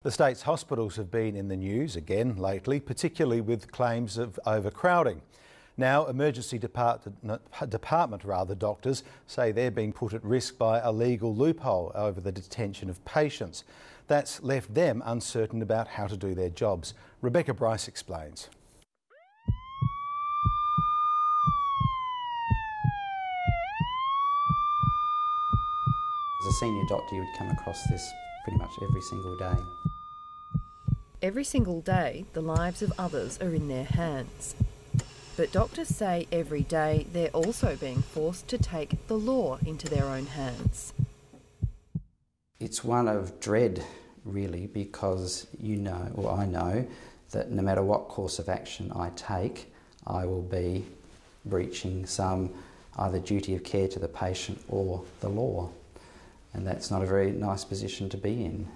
The state's hospitals have been in the news again lately, particularly with claims of overcrowding. Now, emergency department doctors say they're being put at risk by a legal loophole over the detention of patients. That's left them uncertain about how to do their jobs. BRICE explains. As a senior doctor, you would come across this pretty much every single day. Every single day, the lives of others are in their hands. But doctors say every day they're also being forced to take the law into their own hands. It's one of dread, really, because you know, or I know, that no matter what course of action I take, I will be breaching some either duty of care to the patient or the law. And that's not a very nice position to be in.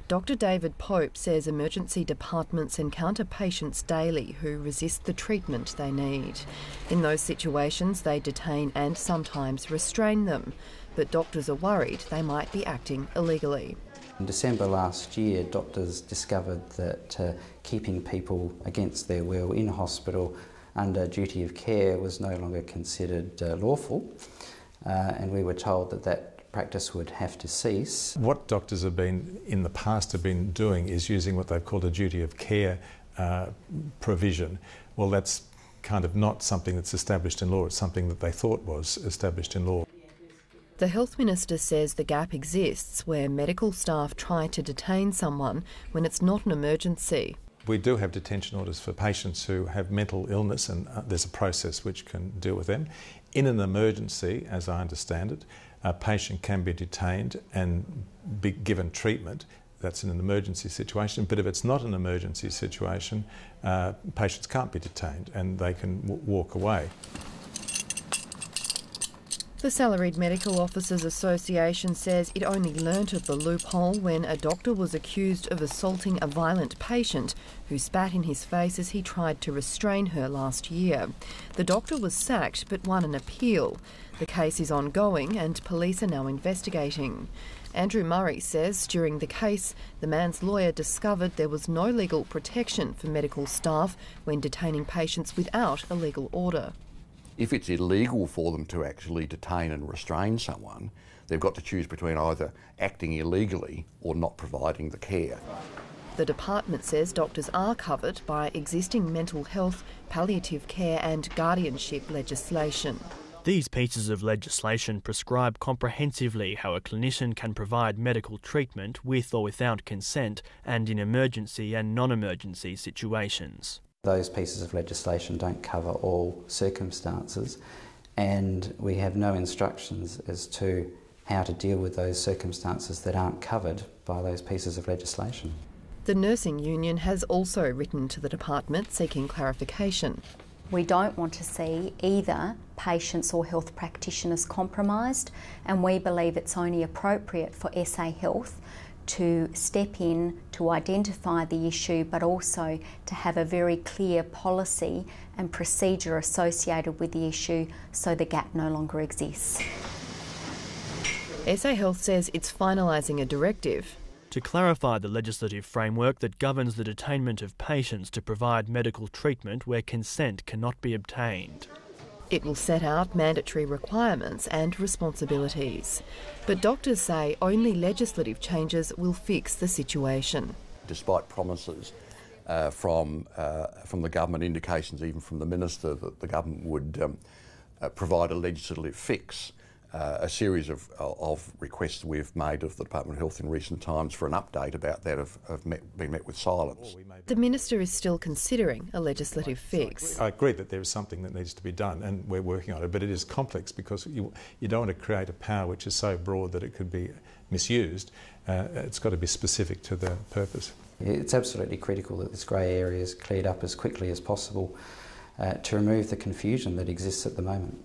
Dr. David Pope says emergency departments encounter patients daily who resist the treatment they need. In those situations, they detain and sometimes restrain them. But doctors are worried they might be acting illegally. In December last year, doctors discovered that keeping people against their will in hospital under duty of care was no longer considered lawful, and we were told that that practice would have to cease. What doctors have been, in the past, have been doing is using what they've called a duty of care provision. Well, that's kind of not something that's established in law, it's something that they thought was established in law. The Health Minister says the gap exists where medical staff try to detain someone when it's not an emergency. We do have detention orders for patients who have mental illness, and there's a process which can deal with them. In an emergency, as I understand it, a patient can be detained and be given treatment. That's in an emergency situation. But if it's not an emergency situation, patients can't be detained and they can walk away. The Salaried Medical Officers Association says it only learnt of the loophole when a doctor was accused of assaulting a violent patient who spat in his face as he tried to restrain her last year. The doctor was sacked but won an appeal. The case is ongoing and police are now investigating. Andrew Murray says during the case, the man's lawyer discovered there was no legal protection for medical staff when detaining patients without a legal order. If it's illegal for them to actually detain and restrain someone, they've got to choose between either acting illegally or not providing the care. The department says doctors are covered by existing mental health, palliative care and guardianship legislation. These pieces of legislation prescribe comprehensively how a clinician can provide medical treatment with or without consent and in emergency and non-emergency situations. Those pieces of legislation don't cover all circumstances, and we have no instructions as to how to deal with those circumstances that aren't covered by those pieces of legislation. The nursing union has also written to the department seeking clarification. We don't want to see either patients or health practitioners compromised, and we believe it's only appropriate for SA Health to step in to identify the issue, but also to have a very clear policy and procedure associated with the issue so the gap no longer exists. SA Health says it's finalising a directive to clarify the legislative framework that governs the detainment of patients to provide medical treatment where consent cannot be obtained. It will set out mandatory requirements and responsibilities. But doctors say only legislative changes will fix the situation. Despite promises from the government, indications even from the Minister that the government would provide a legislative fix, a series of requests we've made of the Department of Health in recent times for an update about that have been met with silence. The Minister is still considering a legislative fix. I agree that there is something that needs to be done and we're working on it, but it is complex because you don't want to create a power which is so broad that it could be misused. It's got to be specific to the purpose. It's absolutely critical that this grey area is cleared up as quickly as possible to remove the confusion that exists at the moment.